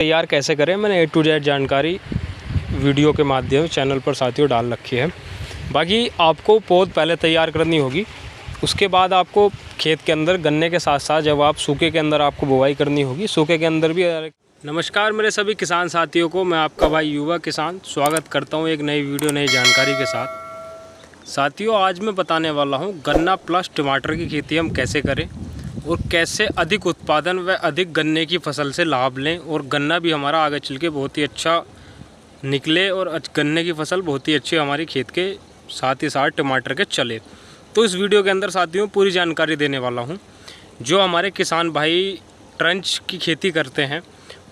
तैयार कैसे करें, मैंने A to Z जानकारी वीडियो के माध्यम चैनल पर साथियों डाल रखी है। बाकी आपको पौध पहले तैयार करनी होगी, उसके बाद आपको खेत के अंदर गन्ने के साथ साथ जब आप सूखे के अंदर आपको बुवाई करनी होगी, सूखे के अंदर भी। नमस्कार मेरे सभी किसान साथियों को, मैं आपका भाई युवा किसान स्वागत करता हूं एक नई वीडियो नई जानकारी के साथ। साथियों आज मैं बताने वाला हूं गन्ना प्लस टमाटर की खेती हम कैसे करें और कैसे अधिक उत्पादन व अधिक गन्ने की फसल से लाभ लें और गन्ना भी हमारा आगे चल के बहुत ही अच्छा निकले और गन्ने की फसल बहुत ही अच्छी हमारी खेत के साथ ही साथ टमाटर के चले। तो इस वीडियो के अंदर साथियों पूरी जानकारी देने वाला हूं। जो हमारे किसान भाई ट्रंच की खेती करते हैं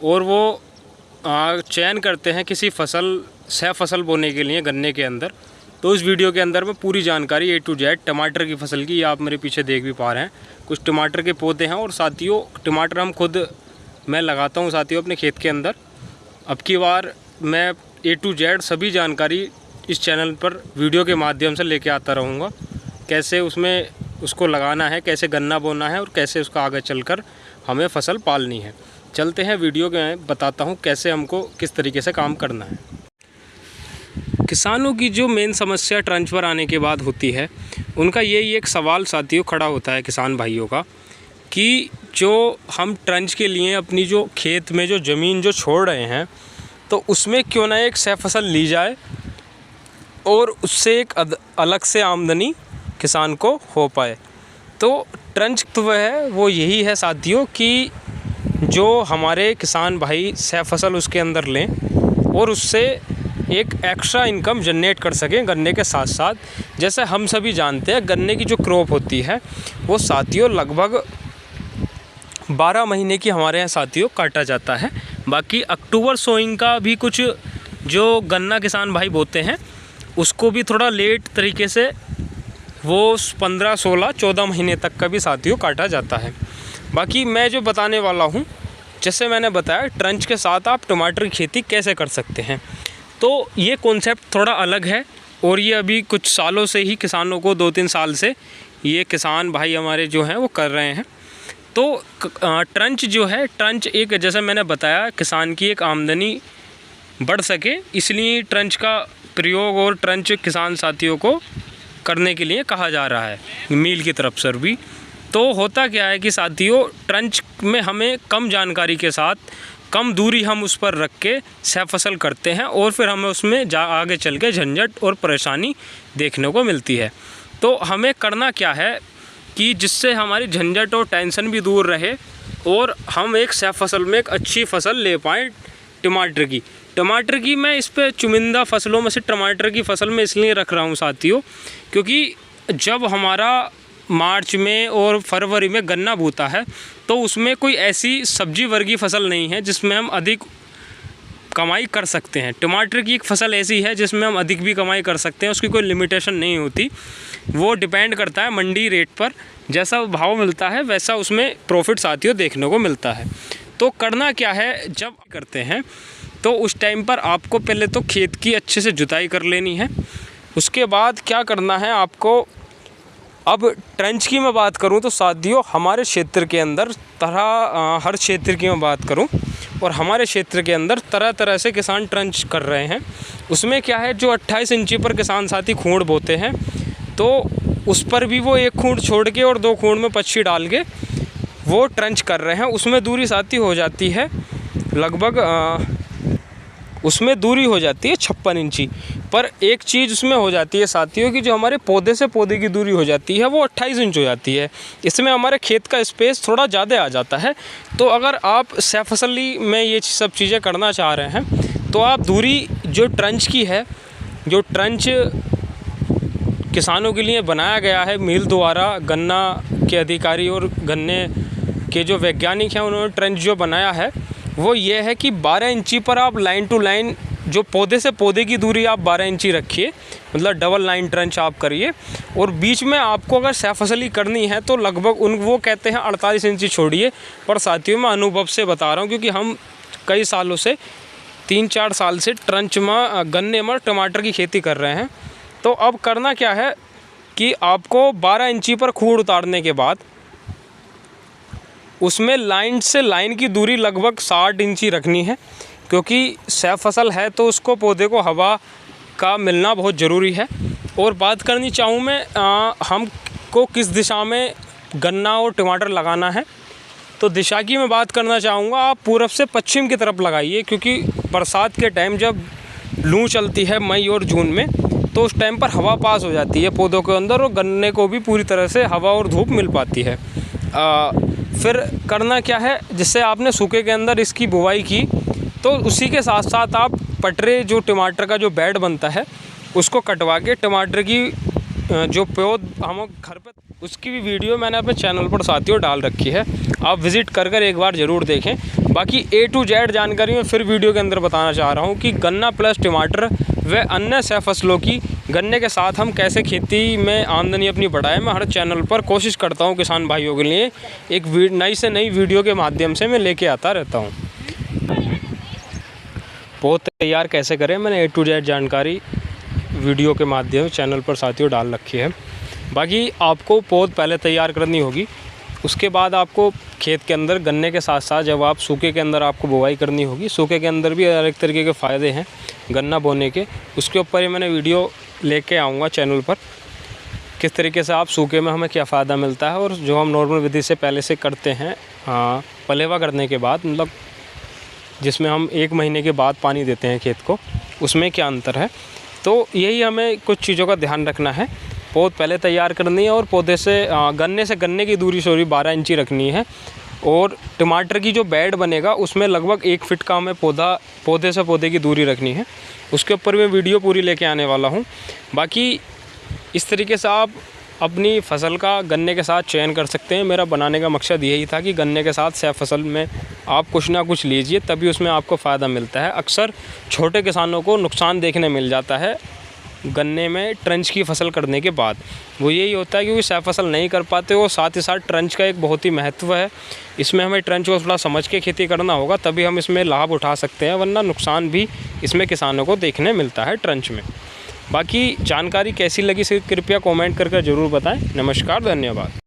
और वो चयन करते हैं किसी फसल सह फसल बोने के लिए गन्ने के अंदर, तो इस वीडियो के अंदर मैं पूरी जानकारी A to Z टमाटर की फसल की, आप मेरे पीछे देख भी पा रहे हैं कुछ टमाटर के पौधे हैं। और साथियों टमाटर मैं लगाता हूं साथियों अपने खेत के अंदर। अब की बार मैं A to Z सभी जानकारी इस चैनल पर वीडियो के माध्यम से लेके आता रहूँगा, कैसे उसको लगाना है, कैसे गन्ना बोना है और कैसे उसका आगे चलकर हमें फसल पालनी है। चलते हैं वीडियो के, बताता हूँ कैसे हमको किस तरीके से काम करना है। किसानों की जो मेन समस्या ट्रंच पर आने के बाद होती है, उनका यही एक सवाल साथियों खड़ा होता है किसान भाइयों का कि जो हम ट्रंच के लिए अपनी जो खेत में जो ज़मीन जो छोड़ रहे हैं, तो उसमें क्यों ना एक सह फसल ली जाए और उससे एक अलग से आमदनी किसान को हो पाए। तो ट्रंच तो है वो यही है साथियों कि जो हमारे किसान भाई सह फसल उसके अंदर लें और उससे एक एक्स्ट्रा इनकम जनरेट कर सकें गन्ने के साथ साथ। जैसे हम सभी जानते हैं गन्ने की जो क्रॉप होती है वो साथियों लगभग 12 महीने की हमारे यहाँ साथियों काटा जाता है। बाकी अक्टूबर सोइंग का भी कुछ जो गन्ना किसान भाई बोते हैं उसको भी थोड़ा लेट तरीके से वो 15, 16, 14 महीने तक का भी साथियों काटा जाता है। बाकी मैं जो बताने वाला हूँ, जैसे मैंने बताया ट्रंच के साथ आप टमाटर की खेती कैसे कर सकते हैं, तो ये कॉन्सेप्ट थोड़ा अलग है और ये अभी कुछ सालों से ही किसानों को 2-3 साल से ये किसान भाई हमारे जो हैं वो कर रहे हैं। तो ट्रंच जो है, ट्रंच एक जैसे मैंने बताया किसान की एक आमदनी बढ़ सके, इसलिए ट्रंच का प्रयोग और ट्रंच किसान साथियों को करने के लिए कहा जा रहा है मील की तरफ से भी। तो होता क्या है कि साथियों ट्रंच में हमें कम जानकारी के साथ कम दूरी हम उस पर रख के सह फसल करते हैं और फिर हमें उसमें आगे चल के झंझट और परेशानी देखने को मिलती है। तो हमें करना क्या है कि जिससे हमारी झंझट और टेंशन भी दूर रहे और हम एक सह फसल में एक अच्छी फसल ले पाएँ टमाटर की मैं इस पे चुनिंदा फसलों में से टमाटर की फसल में इसलिए रख रहा हूँ साथियों, क्योंकि जब हमारा मार्च में और फरवरी में गन्ना बूता है तो उसमें कोई ऐसी सब्जी वर्गीय फसल नहीं है जिसमें हम अधिक कमाई कर सकते हैं। टमाटर की एक फसल ऐसी है जिसमें हम अधिक भी कमाई कर सकते हैं, उसकी कोई लिमिटेशन नहीं होती। वो डिपेंड करता है मंडी रेट पर, जैसा भाव मिलता है वैसा उसमें प्रॉफिट साथियों देखने को मिलता है। तो करना क्या है, जब करते हैं तो उस टाइम पर आपको पहले तो खेत की अच्छे से जुताई कर लेनी है। उसके बाद क्या करना है आपको, अब ट्रंच की मैं बात करूं तो साथियों हमारे क्षेत्र के अंदर हर क्षेत्र की मैं बात करूं और हमारे क्षेत्र के अंदर तरह तरह से किसान ट्रंच कर रहे हैं। उसमें क्या है, जो 28 इंची पर किसान साथी खूंड बोते हैं तो उस पर भी वो एक खूंड छोड़ के और 2 खूंड में पच्छी डाल के वो ट्रंच कर रहे हैं। उसमें दूरी साथी हो जाती है लगभग उसमें दूरी हो जाती है 56 इंची। पर एक चीज़ उसमें हो जाती है साथियों कि जो हमारे पौधे से पौधे की दूरी हो जाती है वो 28 इंच हो जाती है। इसमें हमारे खेत का स्पेस थोड़ा ज़्यादा आ जाता है। तो अगर आप सह फसली में ये सब चीज़ें करना चाह रहे हैं तो आप दूरी जो ट्रंच की है, जो ट्रंच किसानों के लिए बनाया गया है मील द्वारा, गन्ना के अधिकारी और गन्ने के जो वैज्ञानिक हैं उन्होंने ट्रंच जो बनाया है वो ये है कि 12 इंची पर आप लाइन टू लाइन जो पौधे से पौधे की दूरी आप 12 इंची रखिए, मतलब डबल लाइन ट्रंच आप करिए। और बीच में आपको अगर सह फसली करनी है तो लगभग वो कहते हैं 48 इंची छोड़िए। पर साथियों मैं अनुभव से बता रहा हूँ क्योंकि हम कई सालों से 3-4 साल से ट्रंच में गन्ने में टमाटर की खेती कर रहे हैं। तो अब करना क्या है कि आपको 12 इंची पर खूंड उतारने के बाद उसमें लाइन से लाइन की दूरी लगभग 60 इंची रखनी है, क्योंकि सैफ फसल है तो उसको पौधे को हवा का मिलना बहुत ज़रूरी है। और बात करनी चाहूँ मैं हमको किस दिशा में गन्ना और टमाटर लगाना है, तो दिशा की मैं बात करना चाहूँगा, आप पूरब से पश्चिम की तरफ लगाइए, क्योंकि बरसात के टाइम जब लू चलती है मई और जून में, तो उस टाइम पर हवा पास हो जाती है पौधों के अंदर और गन्ने को भी पूरी तरह से हवा और धूप मिल पाती है। फिर करना क्या है, जिससे आपने सूखे के अंदर इसकी बुवाई की, तो उसी के साथ साथ आप पटरे जो टमाटर का जो बेड बनता है उसको कटवा के टमाटर की जो पौध हम घर पे, उसकी भी वीडियो मैंने अपने चैनल पर साथियों डाल रखी है, आप विज़िट कर एक बार ज़रूर देखें। बाकी A to Z जानकारी मैं फिर वीडियो के अंदर बताना चाह रहा हूँ कि गन्ना प्लस टमाटर व अन्य सह फसलों की गन्ने के साथ हम कैसे खेती में आमदनी अपनी बढ़ाएं। मैं हर चैनल पर कोशिश करता हूँ किसान भाइयों के लिए एक नई से नई वीडियो के माध्यम से मैं लेके आता रहता हूँ। पौध तैयार कैसे करें, मैंने A to Z जानकारी वीडियो के माध्यम से चैनल पर साथियों डाल रखी है। बाकी आपको पौध पहले तैयार करनी होगी, उसके बाद आपको खेत के अंदर गन्ने के साथ साथ जब आप सूखे के अंदर आपको बुवाई करनी होगी, सूखे के अंदर भी अलग तरीके के फ़ायदे हैं गन्ना बोने के, उसके ऊपर ही मैंने वीडियो लेके आऊँगा चैनल पर, किस तरीके से आप सूखे में हमें क्या फ़ायदा मिलता है और जो हम नॉर्मल विधि से पहले से करते हैं पलेवा करने के बाद, मतलब जिसमें हम 1 महीने के बाद पानी देते हैं खेत को, उसमें क्या अंतर है। तो यही हमें कुछ चीज़ों का ध्यान रखना है। पौध पहले तैयार करनी है और पौधे से गन्ने की दूरी 12 इंची रखनी है। और टमाटर की जो बेड बनेगा उसमें लगभग 1 फीट का हमें पौधे से पौधे की दूरी रखनी है। उसके ऊपर मैं वीडियो पूरी लेके आने वाला हूँ। बाकी इस तरीके से आप अपनी फसल का गन्ने के साथ चयन कर सकते हैं। मेरा बनाने का मकसद यही था कि गन्ने के साथ सह फसल में आप कुछ ना कुछ लीजिए, तभी उसमें आपको फ़ायदा मिलता है। अक्सर छोटे किसानों को नुकसान देखने मिल जाता है गन्ने में ट्रंच की फसल करने के बाद, वो यही होता है क्योंकि सह फसल नहीं कर पाते और साथ ही साथ ट्रंच का एक बहुत ही महत्व है। इसमें हमें ट्रंच को थोड़ा समझ के खेती करना होगा, तभी हम इसमें लाभ उठा सकते हैं, वरना नुकसान भी इसमें किसानों को देखने मिलता है ट्रंच में। बाकी जानकारी कैसी लगी कृपया कमेंट करके ज़रूर बताएं। नमस्कार, धन्यवाद।